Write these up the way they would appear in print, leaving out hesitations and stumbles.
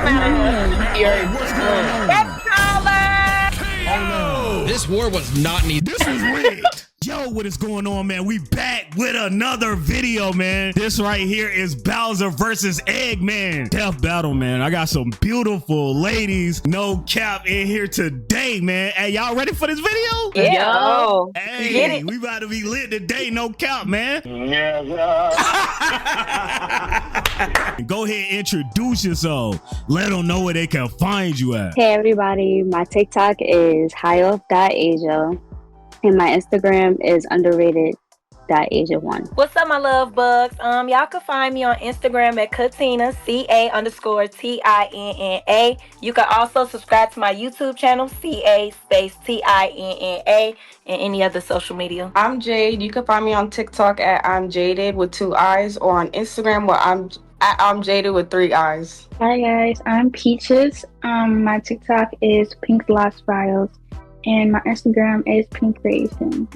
What's going on? This war was not needed. This was rigged. Yo, what is going on, man? We back with another video, man. This right here is Bowser versus Eggman. Death battle, man. I got some beautiful ladies, no cap, in here today, man. Hey, y'all ready for this video? Yeah. Hey, we about to be lit today, no cap, man. Yeah. Go ahead and introduce yourself. Let them know where they can find you at. Hey everybody, my TikTok is highoff.asia and my Instagram is underrated.asia1. What's up, my love bugs? Y'all can find me on Instagram at Catinna, CA_TINNA. You can also subscribe to my YouTube channel, CA_TINNA, and any other social media. I'm Jade. You can find me on TikTok at I'm Jaded with 2 eyes, or on Instagram where I'm Jaded with 3 eyes. Hi guys, I'm Peachez. My TikTok is Pink Lost Files and my Instagram is Pink Creation.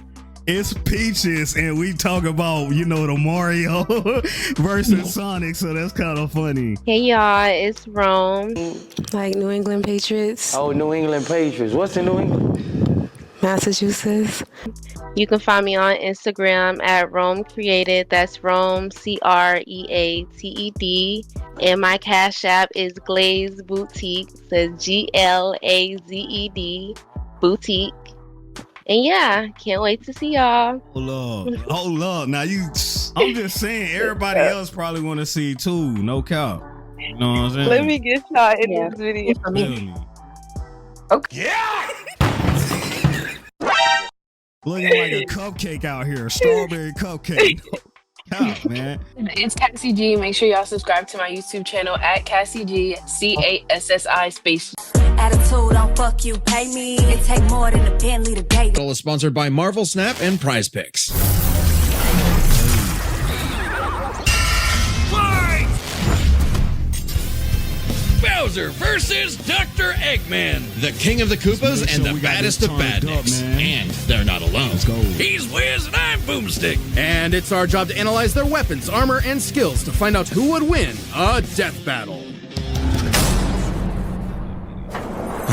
It's Peachez, and we talk about, you know, the Mario versus Sonic, so that's kind of funny. Hey y'all, it's Rome. Like New England Patriots. Oh, New England Patriots. What's in New England? Massachusetts. You can find me on Instagram at Rome Created. That's Rome CREATED. And my Cash App is Glaze Boutique. Says GLAZED Boutique. And yeah, can't wait to see y'all. Hold up. Now I'm just saying, everybody else probably want to see too. No cap. You know what I'm saying? Let me get y'all in this video. Okay. Yeah. Looking like a cupcake out here, strawberry cupcake. Yeah, man. It's Cassie G. Make sure y'all subscribe to my YouTube channel at Cassie G, CASSI space. Attitude, don't fuck you, pay me. It take more than a Bentley to date. It is sponsored by Marvel Snap and Prize Picks. Fight! Bowser versus Dr. Eggman. The king of the Koopas and the baddest of badniks. And they're not alone. Let's go. He's Wiz and I'm Boomstick. And it's our job to analyze their weapons, armor, and skills to find out who would win a death battle.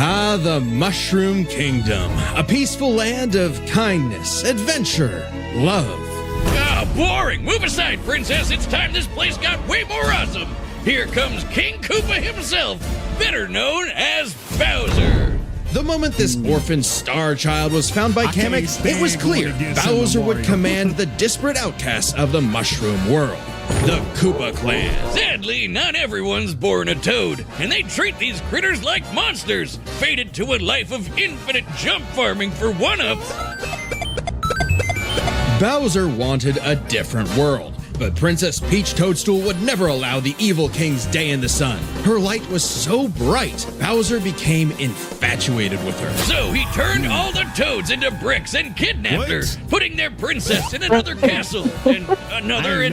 Ah, the Mushroom Kingdom. A peaceful land of kindness, adventure, love. Ah, boring. Move aside, princess. It's time this place got way more awesome. Here comes King Koopa himself, better known as Bowser. The moment this orphan star child was found by Kamek, it was clear Bowser would command the disparate outcasts of the Mushroom world. The Koopa Clan. Sadly, not everyone's born a toad, and they treat these critters like monsters, fated to a life of infinite jump farming for one-ups. Bowser wanted a different world, but Princess Peach Toadstool would never allow the evil king's day in the sun. Her light was so bright, Bowser became infatuated with her. So he turned all the toads into bricks and kidnapped her, putting their princess in another castle, and another,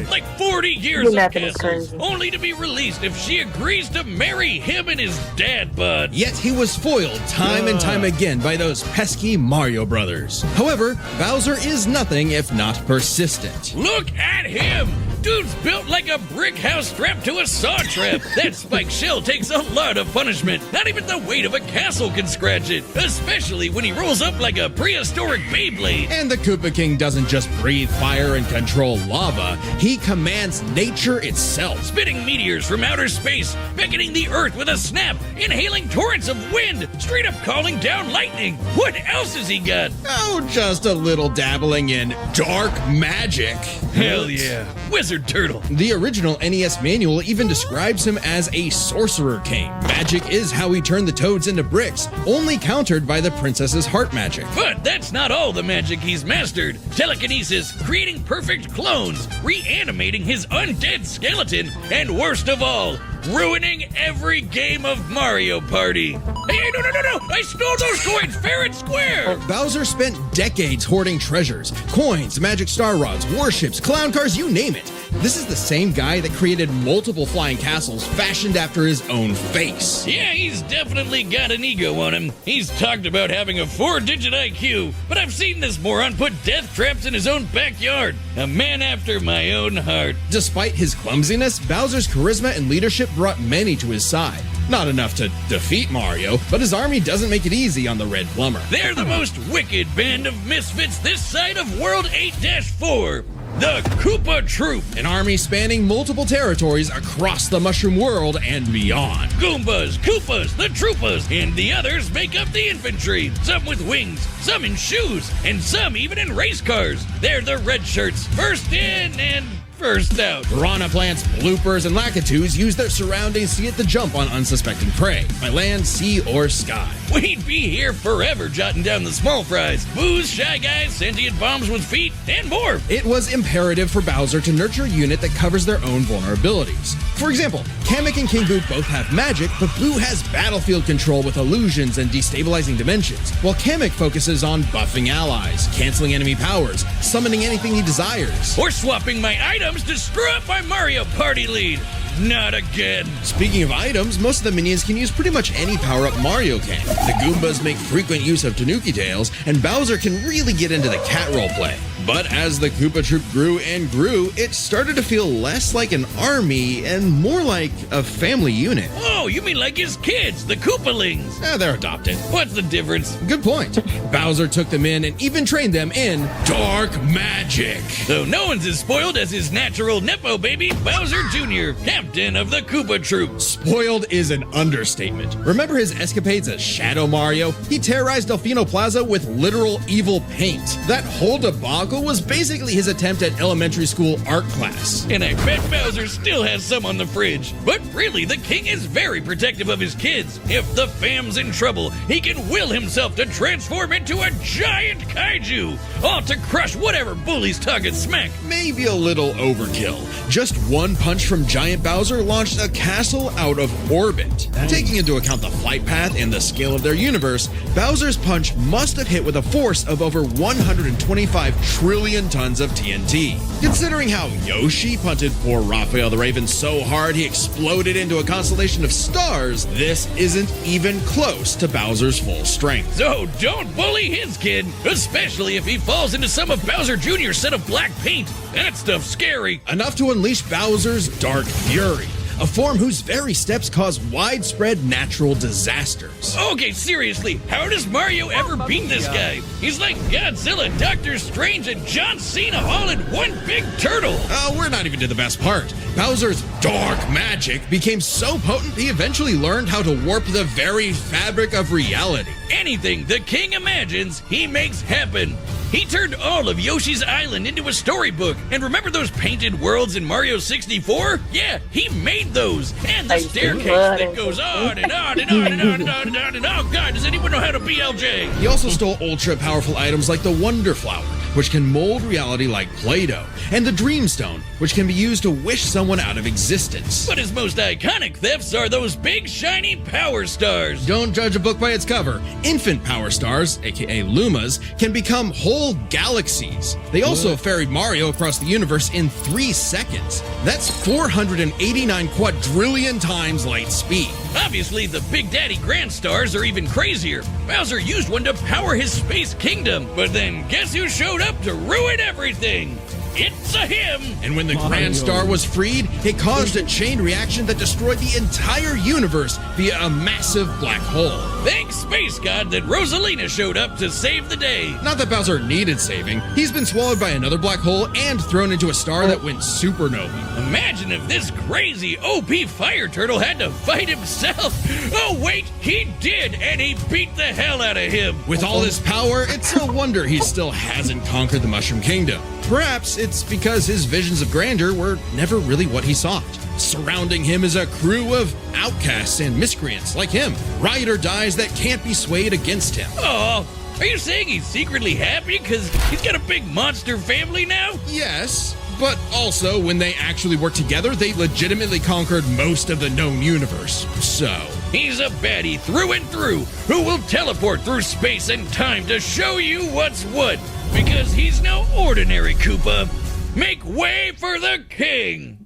like 40 years of castles, only to be released if she agrees to marry him and his dad bod. Yet he was foiled time and time again by those pesky Mario brothers. However, Bowser is nothing if not persistent. Look at him! Dude's built like a brick house strapped to a saw trap. That spiked shell takes a lot of punishment. Not even the weight of a castle can scratch it, especially when he rolls up like a prehistoric Beyblade. And the Koopa King doesn't just breathe fire and control lava, he commands nature itself. Spitting meteors from outer space, beckoning the earth with a snap, inhaling torrents of wind, straight up calling down lightning. What else has he got? Oh, just a little dabbling in dark magic. Hell yeah. Wizard Turtle. The original NES manual even describes him as a sorcerer king. Magic is how he turned the toads into bricks, only countered by the princess's heart magic. But that's not all the magic he's mastered. Telekinesis, creating perfect clones, reanimating his undead skeleton, and worst of all, ruining every game of Mario Party. Hey, no! I stole those coins fair and square! Bowser spent decades hoarding treasures, coins, magic star rods, warships, clown cars, you name it. This is the same guy that created multiple flying castles fashioned after his own face. Yeah, he's definitely got an ego on him. He's talked about having a 4-digit IQ, but I've seen this moron put death traps in his own backyard. A man after my own heart. Despite his clumsiness, Bowser's charisma and leadership brought many to his side. Not enough to defeat Mario, but his army doesn't make it easy on the Red Plumber. They're the most wicked band of misfits this side of World 8-4. The Koopa Troop. An army spanning multiple territories across the Mushroom World and beyond. Goombas, Koopas, the Troopas, and the others make up the infantry. Some with wings, some in shoes, and some even in race cars. They're the red shirts, first in and first out. Piranha plants, bloopers, and lakitus use their surroundings to get the jump on unsuspecting prey, by land, sea, or sky. We'd be here forever jotting down the small fries. Booze, Shy Guys, sentient bombs with feet, and more. It was imperative for Bowser to nurture a unit that covers their own vulnerabilities. For example, Kamek and King Boo both have magic, but Boo has battlefield control with illusions and destabilizing dimensions, while Kamek focuses on buffing allies, canceling enemy powers, summoning anything he desires, or swapping my items to screw up my Mario Party lead. Not again. Speaking of items, most of the minions can use pretty much any power-up Mario can. The Goombas make frequent use of Tanuki tails, and Bowser can really get into the cat roleplay. But as the Koopa Troop grew and grew, it started to feel less like an army and more like a family unit. Oh, you mean like his kids, the Koopalings? They're adopted. What's the difference? Good point. Bowser took them in and even trained them in dark magic. So no one's as spoiled as his natural Nepo baby, Bowser Jr., captain of the Koopa Troop. Spoiled is an understatement. Remember his escapades as Shadow Mario? He terrorized Delfino Plaza with literal evil paint. That whole debacle was basically his attempt at elementary school art class. And I bet Bowser still has some on the fridge. But really, the king is very protective of his kids. If the fam's in trouble, he can will himself to transform into a giant kaiju, all to crush whatever bully's talking smack. Maybe a little overkill. Just one punch from Giant Bowser launched a castle out of orbit. Taking into account the flight path and the scale of their universe, Bowser's punch must have hit with a force of over 125 trillion tons of TNT. Considering how Yoshi punted poor Raphael the Raven so hard he exploded into a constellation of stars, this isn't even close to Bowser's full strength. So don't bully his kid, especially if he falls into some of Bowser Jr.'s set of black paint. That stuff's scary. Enough to unleash Bowser's Dark Fury, a form whose very steps cause widespread natural disasters. Okay, seriously, how does Mario ever beat this guy? He's like Godzilla, Doctor Strange, and John Cena all in one big turtle. We're not even to the best part. Bowser's dark magic became so potent he eventually learned how to warp the very fabric of reality. Anything the king imagines, he makes happen. He turned all of Yoshi's Island into a storybook. And remember those painted worlds in Mario 64? Yeah, he made those. And the staircase that goes on and on and on and on and on and on and on. Oh God, does anyone know how to BLJ? He also stole ultra-powerful items like the Wonder Flower, which can mold reality like Play-Doh, and the Dream Stone, which can be used to wish someone out of existence. But his most iconic thefts are those big shiny power stars. Don't judge a book by its cover. Infant power stars, aka Lumas, can become whole galaxies. They also ferried Mario across the universe in 3 seconds. That's 489 quadrillion times light speed. Obviously, the Big Daddy Grand Stars are even crazier. Bowser used one to power his space kingdom, but then guess who showed up to ruin everything? It's a him! And when the Grand Star was freed, it caused a chain reaction that destroyed the entire universe via a massive black hole. Thanks, Space God, that Rosalina showed up to save the day. Not that Bowser needed saving. He's been swallowed by another black hole and thrown into a star that went supernova. Imagine if this crazy OP fire turtle had to fight himself. Oh wait, he did, and he beat the hell out of him. With all this power, it's no wonder he still hasn't conquered the Mushroom Kingdom. Perhaps it's because his visions of grandeur were never really what he sought. Surrounding him is a crew of outcasts and miscreants like him, ride or dies that can't be swayed against him. Oh, are you saying he's secretly happy because he's got a big monster family now? Yes, but also when they actually worked together, they legitimately conquered most of the known universe. So he's a baddie through and through who will teleport through space and time to show you what's what. Because he's no ordinary Koopa. Make way for the king.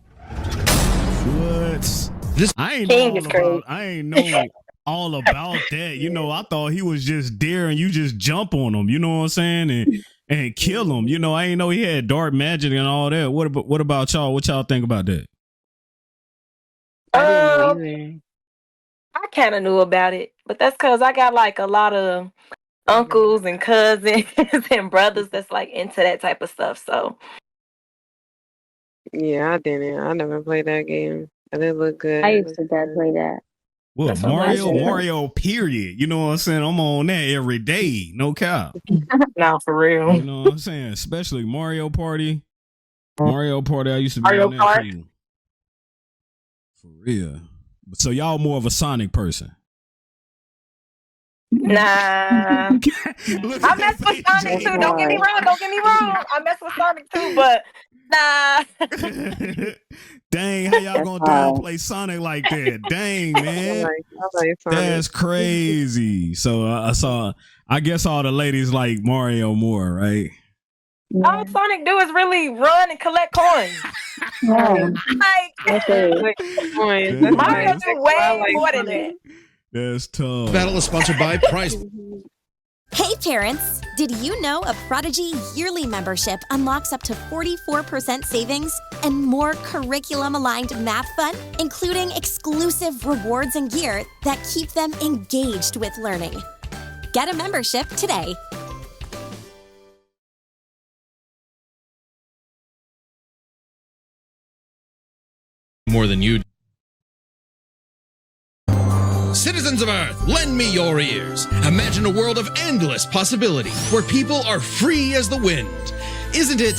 What? I ain't know all about that. You know, I thought he was just there and you just jump on him. You know what I'm saying? And kill him. You know, I ain't know he had dark magic and all that. What about y'all? What y'all think about that? I kind of knew about it, but that's because I got like a lot of uncles and cousins and brothers that's like into that type of stuff. So Yeah, I didn't. I never played that game. But it looked good. I used to play that. Well, Mario, period. You know what I'm saying? I'm on that every day. No cap. No, for real. You know what I'm saying? Especially Mario Party. Mario Party, I used to be Mario on that Kart. too. For real. So y'all more of a Sonic person. Nah. I mess with Sonic too. Don't get me wrong. I mess with Sonic too, but nah. Dang, how y'all gonna downplay Sonic like that? Dang, man. That's crazy. So I guess all the ladies like Mario more, right? All Sonic do is really run and collect coins. Mario do way more than that. That's tough. Battle is sponsored by Prize. Hey parents, did you know a Prodigy yearly membership unlocks up to 44% savings and more curriculum-aligned math fun, including exclusive rewards and gear that keep them engaged with learning? Get a membership today. More than you. Citizens of Earth, lend me your ears. Imagine a world of endless possibility where people are free as the wind. Isn't it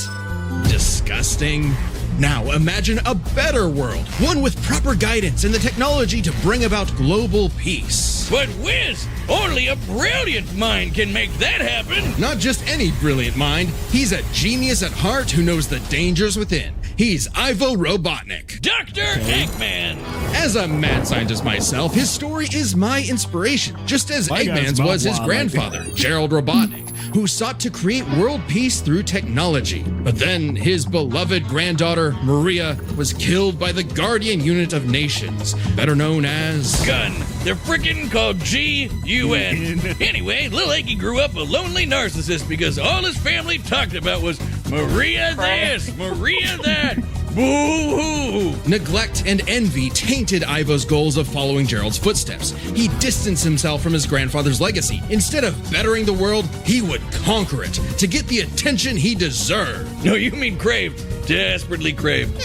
disgusting? Now imagine a better world, one with proper guidance and the technology to bring about global peace. But Wiz, only a brilliant mind can make that happen. Not just any brilliant mind, he's a genius at heart who knows the dangers within. He's Ivo Robotnik. Dr. Eggman. As a mad scientist myself, his story is my inspiration, just as Eggman's was his grandfather, Gerald Robotnik, who sought to create world peace through technology. But then his beloved granddaughter, Maria, was killed by the Guardian Unit of Nations, better known as... Gun. They're frickin' called G-U-N. Anyway, Lil Eggy grew up a lonely narcissist because all his family talked about was Maria this, Maria that. Boo-hoo! Neglect and envy tainted Ivo's goals of following Gerald's footsteps. He distanced himself from his grandfather's legacy. Instead of bettering the world, he would conquer it to get the attention he deserved. No, you mean craved. Desperately craved.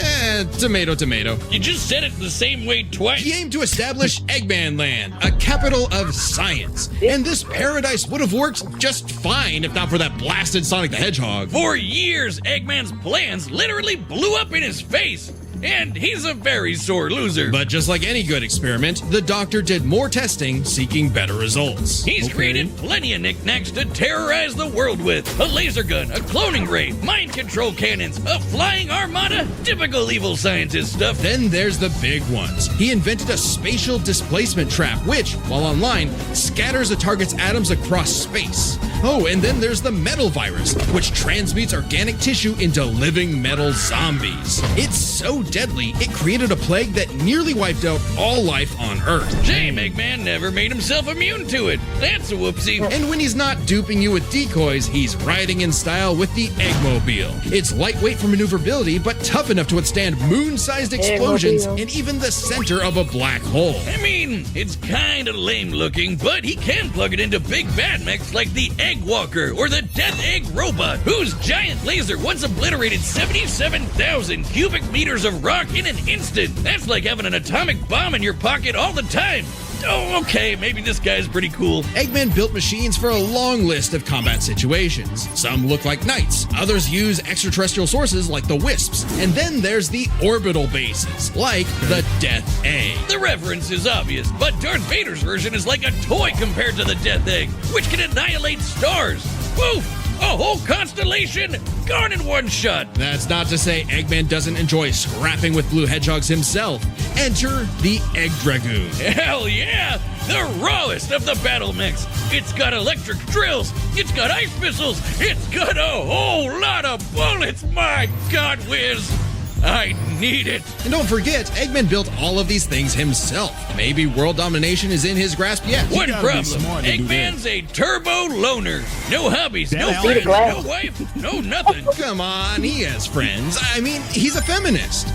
Tomato, tomato. You just said it the same way twice. He aimed to establish Eggman Land, a capital of science. And this paradise would have worked just fine if not for that blasted Sonic the Hedgehog. For years, Eggman's plans literally blew up in his face. And he's a very sore loser. But just like any good experiment, the doctor did more testing, seeking better results. He's created plenty of knickknacks to terrorize the world with. A laser gun, a cloning ray, mind control cannons, a flying armada, typical evil scientist stuff. Then there's the big ones. He invented a spatial displacement trap, which, while online, scatters a target's atoms across space. Oh, and then there's the metal virus, which transmutes organic tissue into living metal zombies. It's so deadly, it created a plague that nearly wiped out all life on Earth. Shame Eggman never made himself immune to it. That's a whoopsie. And when he's not duping you with decoys, he's riding in style with the Eggmobile. It's lightweight for maneuverability, but tough enough to withstand moon-sized explosions and even the center of a black hole. I mean, it's kinda lame looking, but he can plug it into big bad mechs like the Egg Walker or the Death Egg Robot, whose giant laser once obliterated 77,000 cubic meters of rock in an instant. That's like having an atomic bomb in your pocket all the time. Oh, okay, maybe this guy's pretty cool. Eggman built machines for a long list of combat situations. Some look like knights, others use extraterrestrial sources like the Wisps, and then there's the orbital bases, like the Death Egg. The reference is obvious, but Darth Vader's version is like a toy compared to the Death Egg, which can annihilate stars. Woof! A whole constellation gone in one shot. That's not to say Eggman doesn't enjoy scrapping with blue hedgehogs himself. Enter the Egg Dragoon. Hell yeah! The rawest of the battle mechs. It's got electric drills. It's got ice missiles. It's got a whole lot of bullets. My God, Whiz. I need it. And don't forget, Eggman built all of these things himself. Maybe world domination is in his grasp yet. One problem, Eggman's a turbo loner. No hobbies, no friends, no wife, no nothing. Come on, he has friends. I mean, he's a feminist.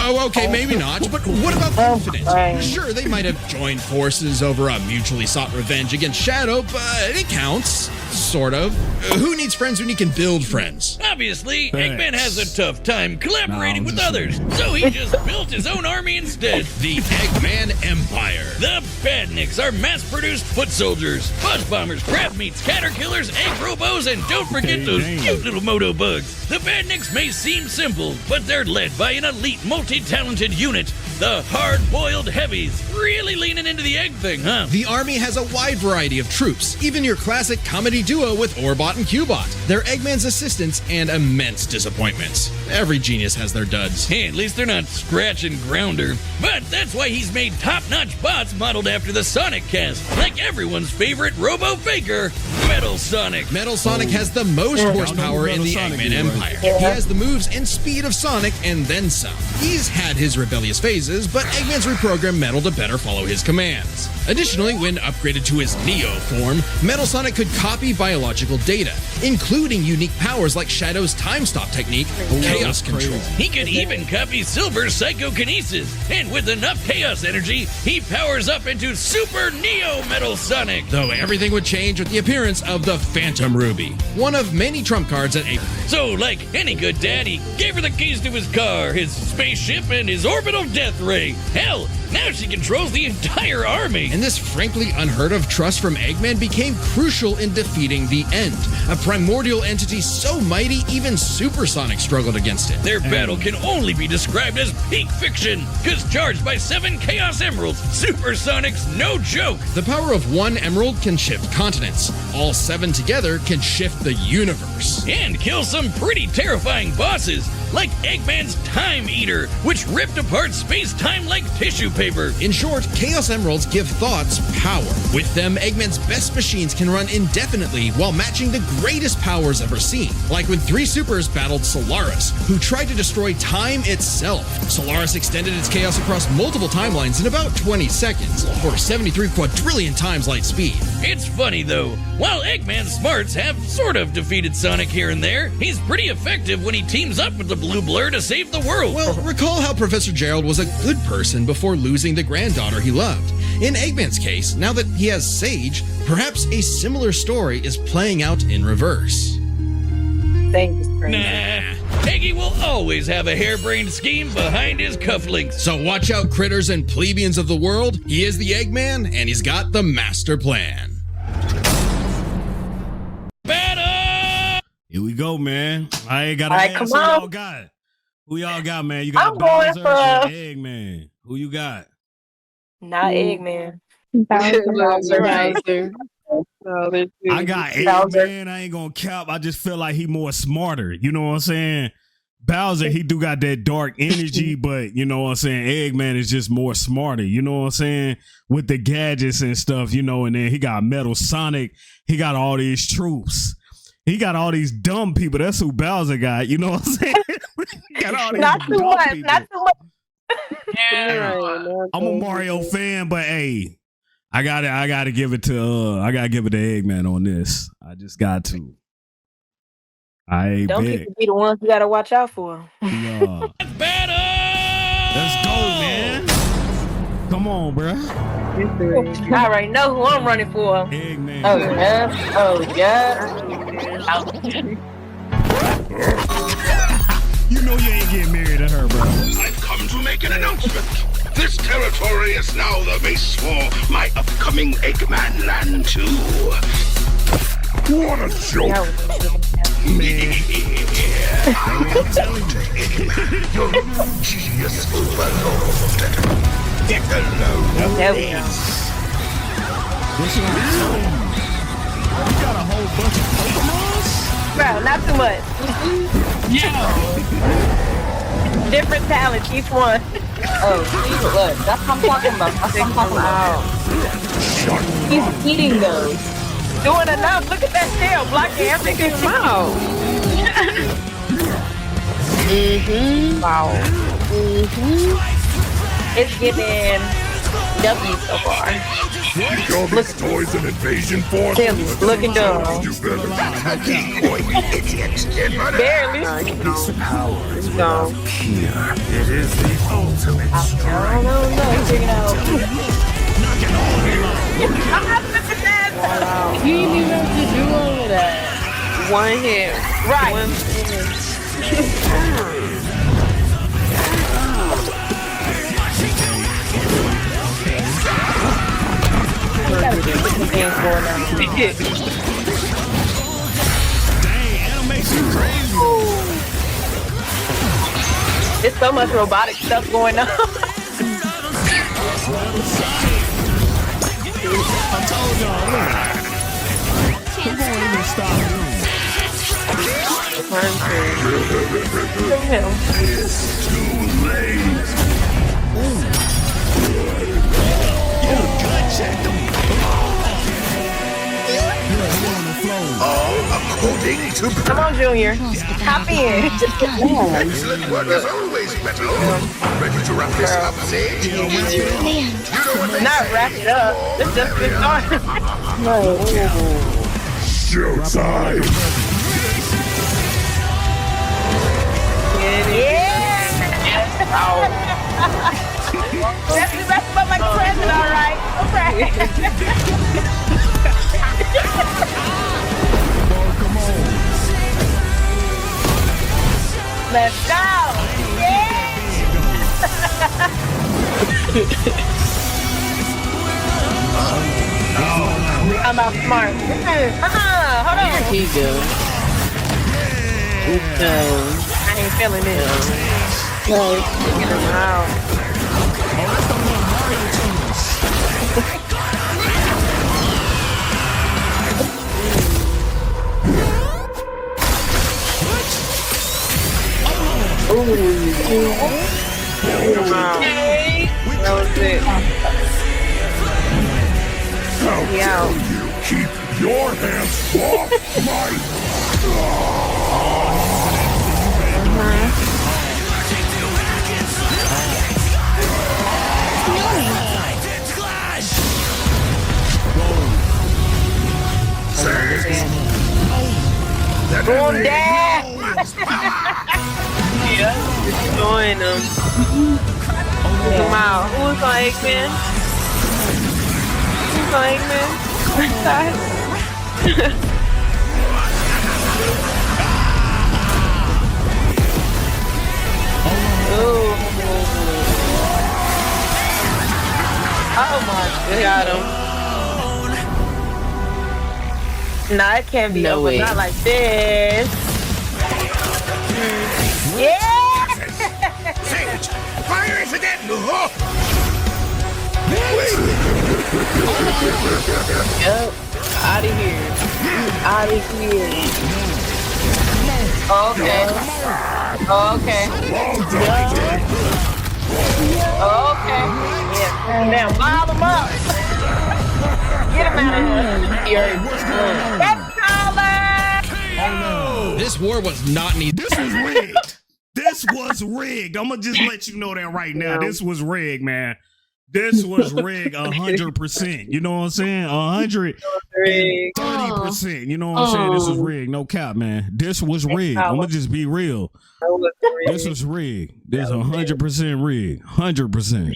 Oh, okay, maybe not, but what about Infinite? Sure, they might have joined forces over a mutually sought revenge against Shadow, but it counts. Sort of. Who needs friends when you can build friends? Obviously, Eggman has a tough time collaborating with others, so he just built his own army instead. The Eggman Empire. The Badniks are mass-produced foot soldiers, buzz bombers, crab meats, caterkillers, egg robos, and don't forget those cute little moto bugs. The Badniks may seem simple, but they're led by an elite, multi-talented unit. The hard-boiled heavies. Really leaning into the egg thing, huh? The army has a wide variety of troops, even your classic comedy duo with Orbot and Cubot. They're Eggman's assistants and immense disappointments. Every genius has their duds. Hey, at least they're not Scratch and Grounder. But that's why he's made top-notch bots modeled after the Sonic cast, like everyone's favorite robo-faker, Metal Sonic. Metal Sonic has the most horsepower in the Eggman Empire. He has the moves and speed of Sonic and then some. He's had his rebellious phases, but Eggman's reprogrammed Metal to better follow his commands. Additionally, when upgraded to his Neo form, Metal Sonic could copy biological data, including unique powers like Shadow's time stop technique, Chaos Control. He could even copy Silver's Psychokinesis, and with enough Chaos energy, he powers up into Super Neo Metal Sonic. Though everything would change with the appearance of the Phantom Ruby, one of many trump cards at April. So, like any good dad, he gave her the keys to his car, his spaceship, and his orbital death ray. Hell, now she controls the entire army. And this frankly unheard of trust from Eggman became crucial in defeating the End, a primordial entity so mighty even Supersonic struggled against it. Their battle can only be described as peak fiction, because charged by 7 Chaos Emeralds, Supersonic's no joke. The power of one emerald can shift continents. All 7 together can shift the universe. And kill some pretty terrifying bosses, like Eggman's Time Eater, which ripped apart space-time like tissue paper. In short, Chaos Emeralds give thoughts power. With them, Eggman's best machines can run indefinitely while matching the greatest powers ever seen. Like when 3 supers battled Solaris, who tried to destroy time itself. Solaris extended its chaos across multiple timelines in about 20 seconds, or 73 quadrillion times light speed. It's funny though, while Eggman's smarts have sort of defeated Sonic here and there, he's pretty effective when he teams up with the Blue Blur to save the world. Well, recall how Professor Gerald was a good person before losing the granddaughter he loved. In Eggman's case, now that he has Sage, perhaps a similar story is playing out in reverse. Thanks, nah, Eggy will always have a harebrained scheme behind his cufflinks. So watch out, critters and plebeians of the world. He is the Eggman, and he's got the master plan. Here we go, man. I ain't got to ask who y'all got. Who y'all got, man? You got I'm going Bowser for or Eggman? Who you got? Not Eggman. Bowser. I got Eggman. I ain't gonna cap. I just feel like he more smarter. You know what I'm saying? Bowser, he do got that dark energy, but you know what I'm saying? Eggman is just more smarter. You know what I'm saying? With the gadgets and stuff, you know, and then he got Metal Sonic. He got all these troops. He got all these dumb people. That's who Bowser got. You know what I'm saying? Got all these not too dumb much. people. Not too much. I'm a Mario fan, but hey, I gotta give it to Eggman on this. I just got to. Don't people be the ones you gotta watch out for. Yeah. Let's go, man. Come on, bro. I already know who I'm running for. Eggman. Oh yeah. Oh yeah. You know you ain't getting married to her, bro. I've come to make an announcement. This territory is now the base for my upcoming Eggman Land 2. What a joke! I'm telling you, Eggman, your genius overload. Get alone. This one, you got a whole bunch of Pokemons? Bro, not too much. Different talents, each one. Oh, see, look, that's what I'm talking about. That's what I'm talking about. He's eating those. Doing enough. Look at that tail, blocking everything. Wow. Wow. It's giving W so far. All these toys an invasion force. Looking dumb. You better decoy me, idiots. Barely. This power is No. here. It is the ultimate I don't know. Figure it out. I'm not looking at that. You didn't even have to do all of that. One hit. Right. One hit. There's so much robotic stuff going on. I told y'all, he won't even stop doing It's too late. All according to Come on, Junior. Hop in. excellent work as always, Metal. Ready to wrap this up, Sage? You know what Not wrap it up. Let's just get started. Showtime. Yeah. That's the rest of my present, all right. Okay. Let's go. Yeah. I'm outsmart. Hold on. Here you go. No. I ain't feeling it. No. Get him out. That was it. How dare you keep your hands off my... Boom, Dad. Yeah, it's join them. Come out. Who's on Eggman? Who's on Eggman? Oh my god. Got him. Nah, it can't be No over. way. Not like this. Yeah! Sage, fire it again! Yep. Out of here. Out of here. Okay. Okay. Okay. Yeah. Now, pile them up. Get him out of here. Let's go, This war was not needed. This was rigged. This was rigged. I'm gonna just let you know that right now. This was rigged, man. This was rigged 100%. You know what I'm saying? 130%. You know what I'm saying? This was rigged. No cap, man. This was rigged. I'm gonna just be real. This was rigged. This is 100% rigged. 100%.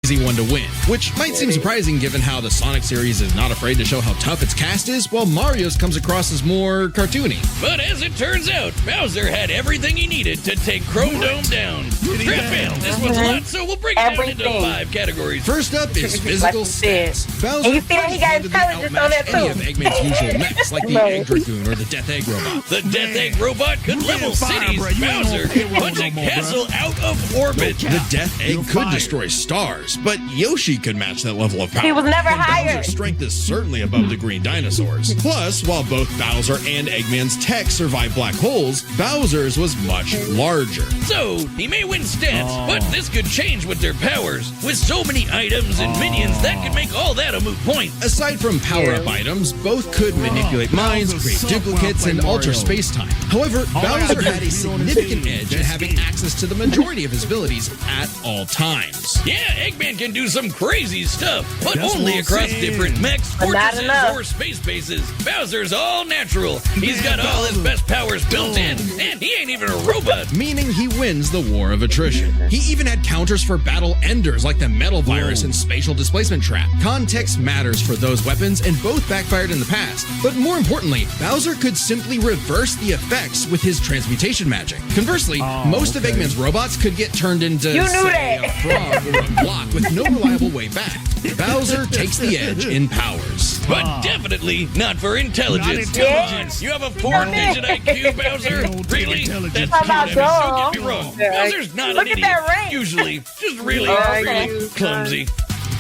Easy one to win, which might seem surprising given how the Sonic series is not afraid to show how tough its cast is, while Mario's comes across as more cartoony. But as it turns out, Bowser had everything he needed to take Chrome Dome down. Strap in, this one's a lot, so we'll break it down into 5 categories. First up is physical stats. Bowser And you see he got intelligence on that any of too. Eggman's usual mechs, like the Egg Dragoon or the Death Egg Robot. The Death Egg Robot could level cities. Bowser could punch a castle out of orbit. The Death Egg could destroy stars, but Yoshi could match that level of power. He was never and hired. Bowser's strength is certainly above the green dinosaurs. Plus, while both Bowser and Eggman's tech survived black holes, Bowser's was much larger. So, he may win stats, but this could change with their powers. With so many items and minions, that could make all that a moot point. Aside from power-up items, both could manipulate minds, create duplicates, and alter space-time. However, Bowser had a significant edge in having access to the majority of his abilities at all times. Yeah, Eggman can do some crazy stuff, but That's only what I'm across saying. different mechs, But not fortresses, enough. or space bases. Bowser's all natural. He's got all his best powers built in, and he ain't even a robot. Meaning he wins the war of attrition. He even had counters for battle enders like the metal virus and spatial displacement trap. Context matters for those weapons, and both backfired in the past. But more importantly, Bowser could simply reverse the effects with his transmutation magic. Conversely, most of Eggman's robots could get turned into, You knew say, that. a frog or a block with no reliable way back. Bowser takes the edge in powers. But definitely not for intelligence. Come on, you have a 4-digit IQ, Bowser? Really? That's How about true. Don't dumb? get me wrong. Bowser's not Look an at idiot. that rank. Usually, just really, okay. really clumsy.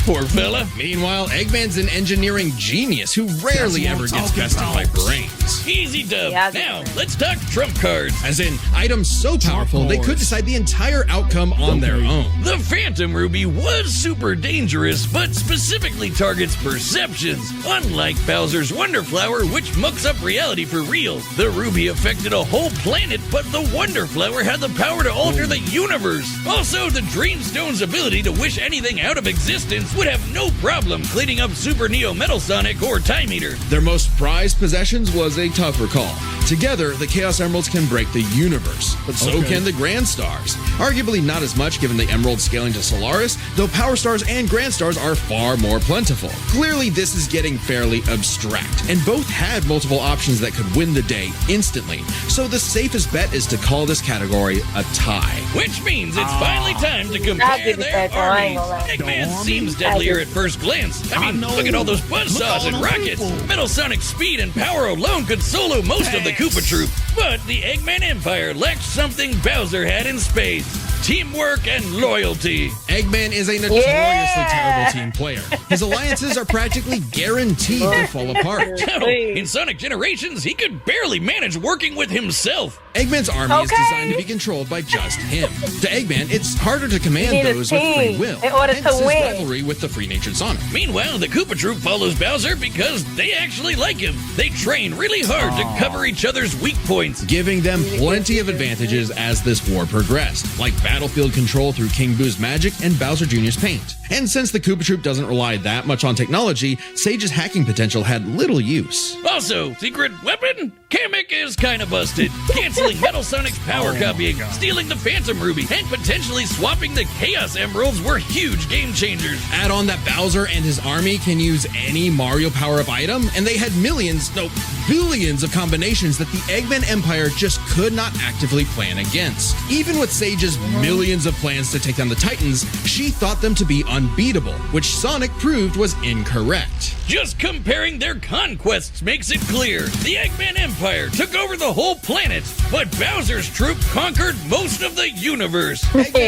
Poor fella. Meanwhile, Eggman's an engineering genius who rarely ever gets bested by brains. Easy dub. Yeah. Now, let's talk trump cards. As in, items so powerful they could decide the entire outcome on their own. The Phantom Ruby was super dangerous, but specifically targets perceptions. Unlike Bowser's Wonder Flower, which mucks up reality for real. The Ruby affected a whole planet, but the Wonder Flower had the power to alter the universe. Also, the Dreamstone's ability to wish anything out of existence would have no problem cleaning up Super Neo Metal Sonic or Time Eater. Their most prized possessions was a tougher call. Together, the Chaos Emeralds can break the universe, but so can the Grand Stars. Arguably not as much given the Emerald scaling to Solaris, though Power Stars and Grand Stars are far more plentiful. Clearly, this is getting fairly abstract, and both had multiple options that could win the day instantly. So the safest bet is to call this category a tie. Which means it's finally time to I'll compare give it their that, though. I ain't armies. gonna lie. Eggman seems deadlier at first glance. I mean, look at all those buzzsaws and rockets. Metal Sonic's speed and power alone could solo most of the Koopa Troop. But the Eggman Empire lacked something Bowser had in spades. Teamwork and loyalty. Eggman is a notoriously terrible team player. His alliances are practically guaranteed to fall apart. Hell, in Sonic Generations, he could barely manage working with himself. Eggman's army is designed to be controlled by just him. To Eggman, it's harder to command need a those with free team will. in order Hence to his win. rivalry with the free-natured Sonic. Meanwhile, the Koopa Troop follows Bowser because they actually like him. They train really hard to cover each other's weak points, Giving them plenty of advantages as this war progressed, like battlefield control through King Boo's magic and Bowser Jr.'s paint. And since the Koopa Troop doesn't rely that much on technology, Sage's hacking potential had little use. Also, secret weapon? Kamek is kinda busted, canceling Metal Sonic's power copying, stealing the Phantom Ruby, and potentially swapping the Chaos Emeralds were huge game changers. Add on that Bowser and his army can use any Mario power-up item, and they had millions, no, billions of combinations that the Eggman Empire just could not actively plan against. Even with Sage's millions of plans to take down the Titans, she thought them to be unbeatable, which Sonic proved was incorrect. Just comparing their conquests makes it clear. The Eggman Empire took over the whole planet, but Bowser's troop conquered most of the universe. Eggman was no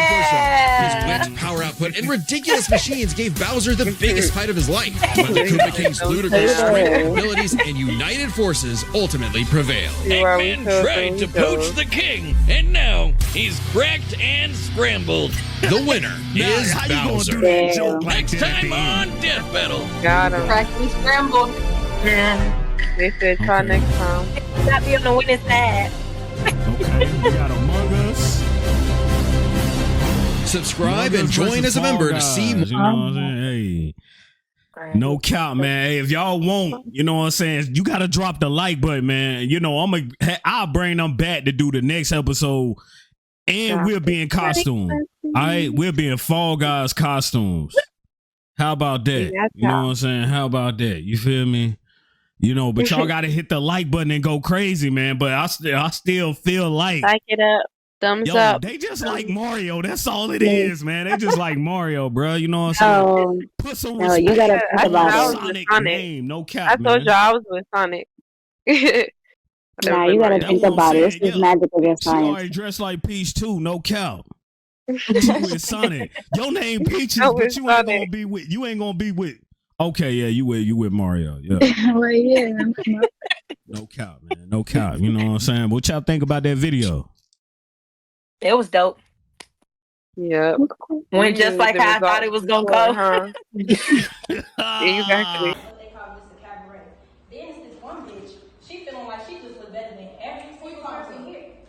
pushover. His wit, power output, and ridiculous machines gave Bowser the biggest fight of his life. But the Koopa King's ludicrous strength, abilities, and united forces ultimately prevailed. Eggman tried to poach the king, and now he's cracked and scrambled. The winner is how you gonna Bowser. do that joke like Next that at time the on end? Death Battle. Got him. Practically scrambled. They said try next time. Not be on the winning side. Okay, we got Among Us. Subscribe Among and Us join versus as a member to Fall see Guys, more. you know what I'm saying? Hey. No count, man. Hey, if y'all won't, you know what I'm saying, you gotta drop the like button, man. You know, I'll bring them back to do the next episode, and we'll be in costume. All right, we'll be in Fall Guys costumes. How about that? You know what I'm saying? How about that? You feel me? You know, but y'all gotta hit the like button and go crazy, man. But I still feel like Like it up. Thumbs yo, up. they just like Mario. That's all it is, man. They just like Mario, bro. You know what I'm saying? Put some respect you gotta on think about the it. Sonic Sonic. name. No cap, I told man. y'all I was with Sonic. Nah, you gotta That's think what I'm about it. It's saying, just yeah. magic of your She already science. dressed like Peach too. No cap. You with Sonic. Your name Peaches, but you ain't gonna be with. You ain't gonna be with. Okay, yeah, you with Mario. Yeah. Well, yeah, I'm smart. No cap, man. No cap. You know what I'm saying? What y'all think about that video? It was dope. Yeah. Went just like how I thought it was gonna go. Exactly.